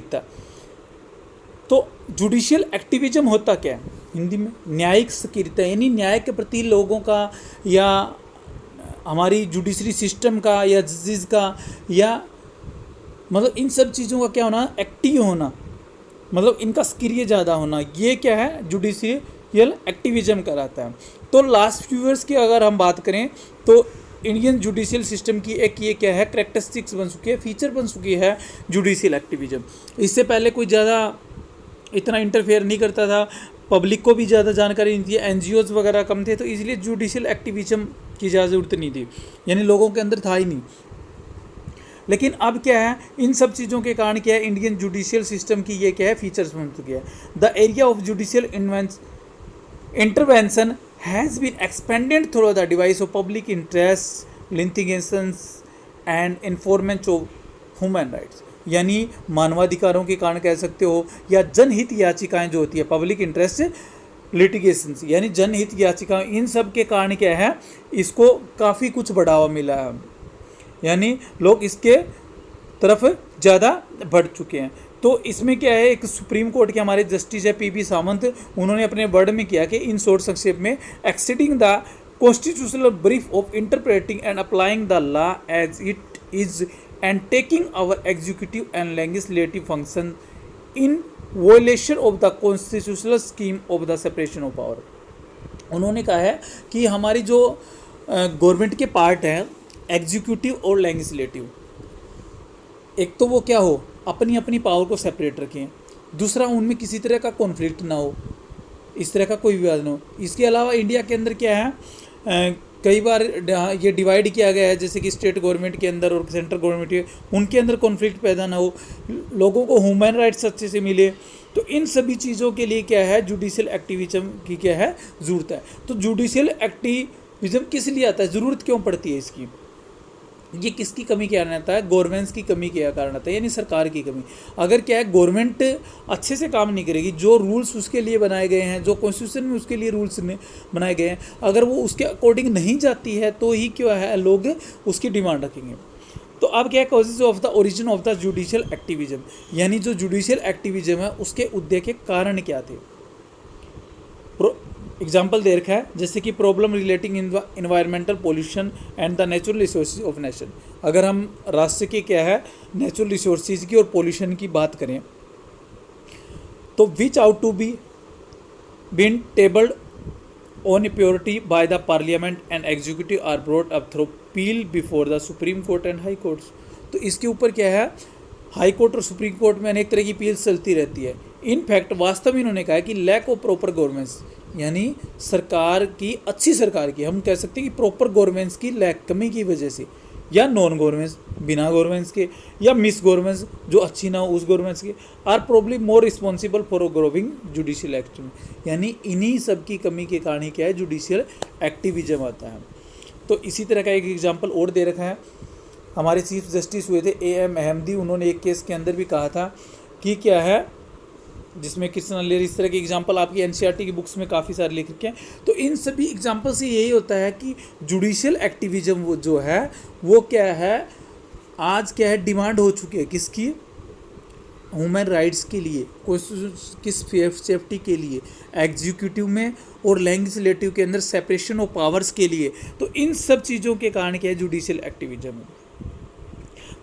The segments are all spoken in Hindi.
सक्रियता। तो जुडिशियल एक्टिविज्म होता क्या है हिंदी में? न्यायिक सक्रियता, यानी न्याय के प्रति लोगों का या हमारी जुडिशरी सिस्टम का या जजेस का या मतलब इन सब चीज़ों का क्या होना, एक्टिव होना, मतलब इनका सक्रिय ज़्यादा होना, ये क्या है जुडिशियल एक्टिविज्म कराता है। तो लास्ट फ्यू ईयर्स की अगर हम बात करें तो इंडियन जुडिशियल सिस्टम की एक ये क्या है कैरेक्टरिस्टिक्स बन चुकी है, फीचर बन चुकी है जुडिशियल एक्टिविज्म। इससे पहले कोई ज़्यादा इतना इंटरफेयर नहीं करता था, पब्लिक को भी ज़्यादा जानकारी नहीं थी, एनजीओज वगैरह कम थे, तो इसलिए जुडिशियल एक्टिविज्म की ज़्यादा ज़रूरत नहीं थी, यानी लोगों के अंदर था ही नहीं। लेकिन अब क्या है, इन सब चीज़ों के कारण क्या है, इंडियन जुडिशियल सिस्टम की ये क्या है फीचर्स बन चुकी है। The area of judicial intervention has been expanded through the device of public interest litigations and enforcement of human rights, यानी मानवाधिकारों के कारण कह सकते हो, या जनहित याचिकाएं जो होती है, पब्लिक इंटरेस्ट लिटिगेशंस यानी जनहित याचिकाएं, इन सब के कारण क्या है इसको काफ़ी कुछ बढ़ावा मिला है, यानी लोग इसके तरफ ज़्यादा बढ़ चुके हैं। तो इसमें क्या है, एक सुप्रीम कोर्ट के हमारे जस्टिस है पी सावंत, उन्होंने अपने वर्ड में किया कि इन शॉर्ट संक्षेप में, exceeding the constitutional brief of interpreting and applying the law as it is and taking over executive and legislative function in violation of the constitutional scheme of the separation of power. उन्होंने कहा है कि हमारी जो गवर्नमेंट के पार्ट हैं एग्जीक्यूटिव और लेजिस्लेटिव, एक तो वो क्या हो अपनी अपनी पावर को सेपरेट रखें, दूसरा उनमें किसी तरह का कॉन्फ्लिक्ट ना हो, इस तरह का कोई विवाद ना हो। इसके अलावा इंडिया के अंदर क्या है, कई बार ये डिवाइड किया गया है, जैसे कि स्टेट गवर्नमेंट के अंदर और सेंट्रल गवर्नमेंट के, उनके अंदर कॉन्फ्लिक्ट पैदा ना हो, लोगों को ह्यूमन राइट्स अच्छे से मिले। तो इन सभी चीज़ों के लिए क्या है जुडिशियल एक्टिविज्म की क्या है ज़रूरत है। तो जुडिशियल एक्टिविज्म किस लिए आता है, ज़रूरत क्यों पड़ती है इसकी, ये किसकी कमी के कारण आता है, गवर्नेंस की कमी के कारण आता है, यानी सरकार की कमी। अगर क्या है गवर्नमेंट अच्छे से काम नहीं करेगी, जो रूल्स उसके लिए बनाए गए हैं, जो कॉन्स्टिट्यूशन में उसके लिए रूल्स बनाए गए हैं, अगर वो उसके अकॉर्डिंग नहीं जाती है तो ही क्या है लोग उसकी डिमांड रखेंगे। तो अब क्या है causes of the origin of the judicial activism, यानी जो जुडिशियल एक्टिविज्म है उसके उदय के कारण क्या थे। एग्जाम्पल दे रखा है, जैसे कि problem relating environmental pollution and the natural resources of nation. अगर हम राष्ट्र के क्या है नेचुरल रिसोर्सेज की और पोल्यूशन की बात करें तो which ought to be been tabled on priority by the parliament and executive are brought up through PIL before the supreme court and high courts. तो इसके ऊपर क्या है हाई कोर्ट और सुप्रीम कोर्ट में अनेक तरह की अपील्स चलती रहती है। इन फैक्ट वास्तव में इन्होंने कहा है कि लैक ऑफ प्रॉपर गवर्नेंस, यानी सरकार की अच्छी सरकार की, हम कह सकते हैं कि प्रॉपर गवर्नेंस की लैक कमी की वजह से, या नॉन गवर्नेंस बिना गवर्नेंस के, या मिस गवर्नेंस जो अच्छी ना हो उस गवर्नेंस के, are probably more responsible for growing judicial activism, यानी इन्हीं सब की कमी के कारण ही क्या है जुडिशियल एक्टिविज्म आता है। तो इसी तरह का एक एग्जाम्पल और दे रखा है, हमारे चीफ जस्टिस हुए थे AM अहमदी, उन्होंने एक केस के अंदर भी कहा था कि क्या है जिसमें कृष्ण लेर, इस तरह के एग्जाम्पल आपकी NCERT की बुक्स में काफ़ी सारे लिख रखे हैं। तो इन सभी एग्जाम्पल से यही होता है कि जुडिशियल एक्टिविज्म वो जो है वो क्या है आज क्या है डिमांड हो चुकी है किसकी, ह्यूमन राइट्स के लिए, किस सेफ्टी के लिए, एग्जीक्यूटिव में और लेजिस्लेटिव के अंदर सेपरेशन ऑफ पावर्स के लिए। तो इन सब चीज़ों के कारण क्या है जुडिशियल एक्टिविज्म।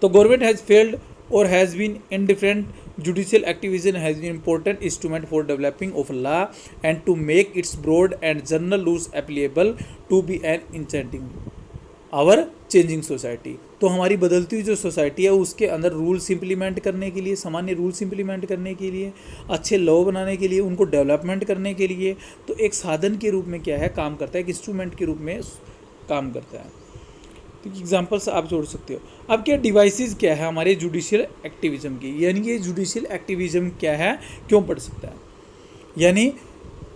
तो गवर्नमेंट हैज़ फेल्ड और has been indifferent, judicial activism has been important instrument for developing of law and to make its broad and general rules applicable to be an incentive our changing society। तो हमारी बदलती हुई जो सोसाइटी है उसके अंदर रूल्स इम्प्लीमेंट करने के लिए, सामान्य रूल्स इम्प्लीमेंट करने के लिए, अच्छे लॉ बनाने के लिए, उनको डेवलपमेंट करने के लिए, तो एक साधन के रूप में क्या है काम करता है, एक इंस्ट्रूमेंट के रूप में काम करता है। तो एग्जांपल्स आप जोड़ सकते हो। अब क्या डिवाइसेस क्या है हमारे जुडिशियल एक्टिविज्म की, यानी ये जुडिशियल एक्टिविज्म क्या है क्यों पढ़ सकता है, यानी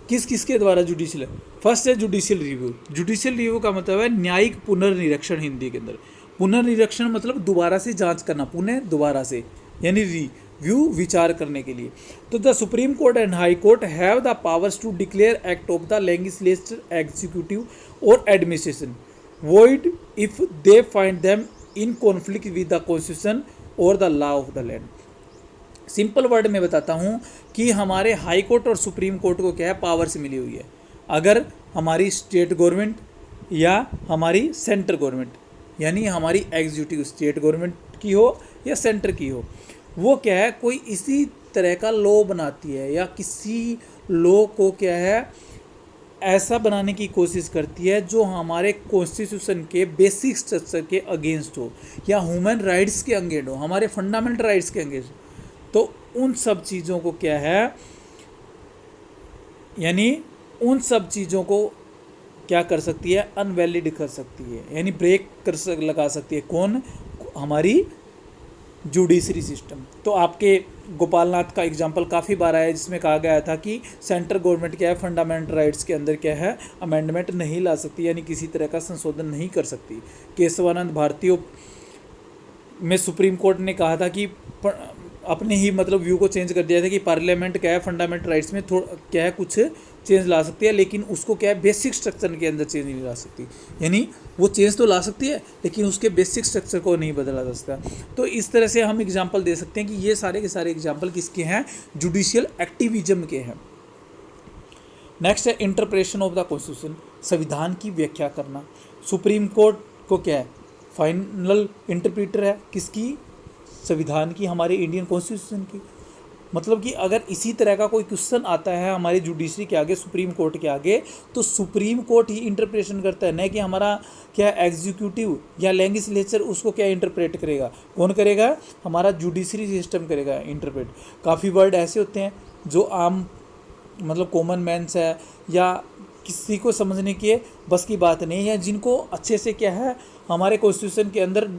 किस किस के द्वारा जुडिशियल। फर्स्ट है जुडिशियल रिव्यू। जुडिशियल रिव्यू का मतलब है न्यायिक पुनर्निरीक्षण, हिंदी के अंदर पुनर्निरीक्षण मतलब दोबारा से जांच करना, पुनः दोबारा से, यानी रिव्यू विचार करने के लिए। तो the supreme court and high court have the powers to declare act of the legislature, executive और administration void if they find them in conflict with the constitution or the law of the land। Simple word में बताता हूँ कि हमारे हाई कोर्ट और सुप्रीम कोर्ट को क्या है, पावर्स मिली हुई है। अगर हमारी स्टेट गवर्नमेंट या हमारी सेंट्रल गवर्नमेंट, यानी हमारी एग्जीक्यूटिव स्टेट गवर्नमेंट की हो या सेंटर की हो, वो क्या है, कोई इसी तरह का लॉ बनाती है या किसी लॉ को क्या है ऐसा बनाने की कोशिश करती है जो हमारे कॉन्स्टिट्यूशन के बेसिक स्ट्रक्चर के अगेंस्ट हो या ह्यूमन राइट्स के अगेंस्ट हो, हमारे फंडामेंटल राइट्स के अगेंस्ट हो, तो उन सब चीज़ों को क्या है, यानी उन सब चीज़ों को क्या कर सकती है, अनवैलिड कर सकती है, यानी ब्रेक लगा सकती है। कौन? हमारी जुडिशरी सिस्टम। तो आपके गोपालनाथ का एग्जाम्पल काफ़ी बार आया जिसमें कहा गया था कि सेंट्रल गवर्नमेंट क्या है, फंडामेंटल राइट्स के अंदर क्या है, अमेंडमेंट नहीं ला सकती, यानी किसी तरह का संशोधन नहीं कर सकती। केशवानंद भारती में सुप्रीम कोर्ट ने कहा था कि अपने ही मतलब व्यू को चेंज कर दिया था कि पार्लियामेंट क्या है, फंडामेंटल राइट्स में क्या है कुछ चेंज ला सकती है, लेकिन उसको क्या है बेसिक स्ट्रक्चर के अंदर चेंज नहीं ला सकती। यानी वो चेंज तो ला सकती है लेकिन उसके बेसिक स्ट्रक्चर को नहीं बदला जा सकता। तो इस तरह से हम एग्जांपल दे सकते हैं कि ये सारे के सारे एग्जांपल किसके हैं, जुडिशियल एक्टिविज्म के हैं। नेक्स्ट है इंटरप्रिटेशन ऑफ द कॉन्स्टिट्यूशन, संविधान की व्याख्या करना। सुप्रीम कोर्ट को क्या है, फाइनल इंटरप्रीटर है किसकी, संविधान की, हमारे इंडियन कॉन्स्टिट्यूशन की। मतलब कि अगर इसी तरह का कोई क्वेश्चन आता है हमारी जुडिशरी के आगे, सुप्रीम कोर्ट के आगे, तो सुप्रीम कोर्ट ही इंटरप्रिटेशन करता है, न कि हमारा क्या एग्जीक्यूटिव या लेजिस्लेचर उसको क्या इंटरप्रेट करेगा। कौन करेगा, हमारा जुडिशरी सिस्टम करेगा इंटरप्रेट। काफ़ी वर्ड ऐसे होते हैं जो आम मतलब कॉमन मैंस है या किसी को समझने के बस की बात नहीं है, जिनको अच्छे से क्या है हमारे कॉन्स्टिट्यूशन के अंदर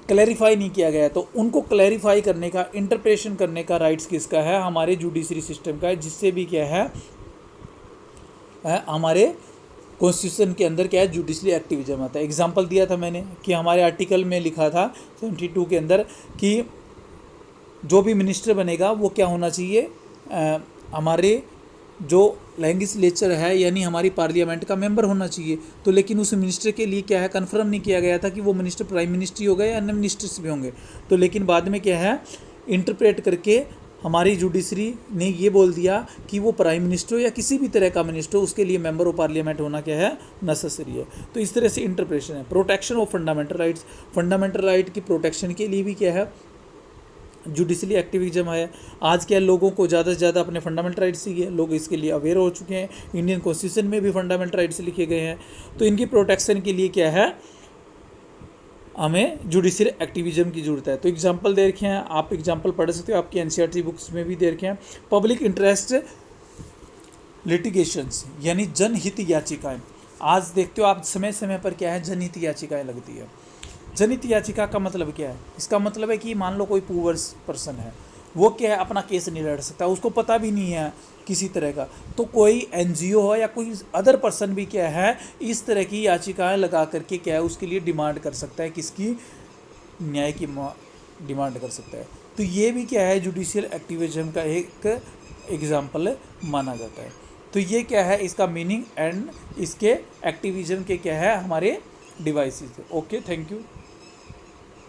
क्लैरिफाई नहीं किया गया है, तो उनको क्लैरिफाई करने का, इंटरप्रिटेशन करने का राइट्स किसका है, हमारे जुडिशरी सिस्टम का है, जिससे भी क्या है हमारे कॉन्स्टिट्यूशन के अंदर क्या है जुडिशरी एक्टिविज्म आता है। एग्जांपल दिया था मैंने कि हमारे आर्टिकल में लिखा था 72 के अंदर कि जो भी मिनिस्टर बनेगा वो क्या होना चाहिए, हमारे जो लेजिस्लेचर है यानी हमारी पार्लियामेंट का मेंबर होना चाहिए। तो लेकिन उस मिनिस्टर के लिए क्या है कंफर्म नहीं किया गया था कि वो मिनिस्टर प्राइम मिनिस्टर ही होगा या अन्य मिनिस्टर्स भी होंगे। तो लेकिन बाद में क्या है इंटरप्रेट करके हमारी जुडिशरी ने ये बोल दिया कि वो प्राइम मिनिस्टर हो या किसी भी तरह का मिनिस्टर हो, उसके लिए मेंबर ऑफ पार्लियामेंट होना क्या है नेसेसरी है। तो इस तरह से इंटरप्रिटेशन है। Protection of fundamental rights, fundamental right की प्रोटेक्शन के लिए भी क्या है जुडिशली एक्टिविज्म है। आज क्या लोगों को ज़्यादा से ज़्यादा अपने फंडामेंटल राइट्स चाहिए, लोग इसके लिए अवेयर हो चुके हैं, इंडियन कॉन्स्टिट्यूशन में भी फंडामेंटल राइट्स लिखे गए हैं। तो इनकी प्रोटेक्शन के लिए क्या है हमें जुडिशियल एक्टिविज्म की जरूरत है। तो एग्जांपल दे रखे हैं, आप एग्जांपल पढ़ सकते हो, आपकी एनसीईआरटी बुक्स में भी दे रखे हैं। पब्लिक इंटरेस्ट लिटिगेशंस यानी जनहित याचिकाएं। आज देखते हो आप समय समय पर क्या है जनहित याचिकाएं लगती है। जनहित याचिका का मतलब क्या है, इसका मतलब है कि मान लो कोई पुअर पर्सन है, वो क्या है अपना केस नहीं लड़ सकता, उसको पता भी नहीं है किसी तरह का, तो कोई एनजीओ हो या कोई अदर पर्सन भी क्या है इस तरह की याचिकाएं लगा करके क्या है उसके लिए डिमांड कर सकता है, किसकी, न्याय की डिमांड कर सकता है। तो ये भी क्या है जुडिशियल एक्टिविज्म का एक एग्जाम्पल माना जाता है। तो ये क्या है इसका मीनिंग एंड इसके एक्टिविज्म के क्या है हमारे डिवाइसेस। Okay, thank you.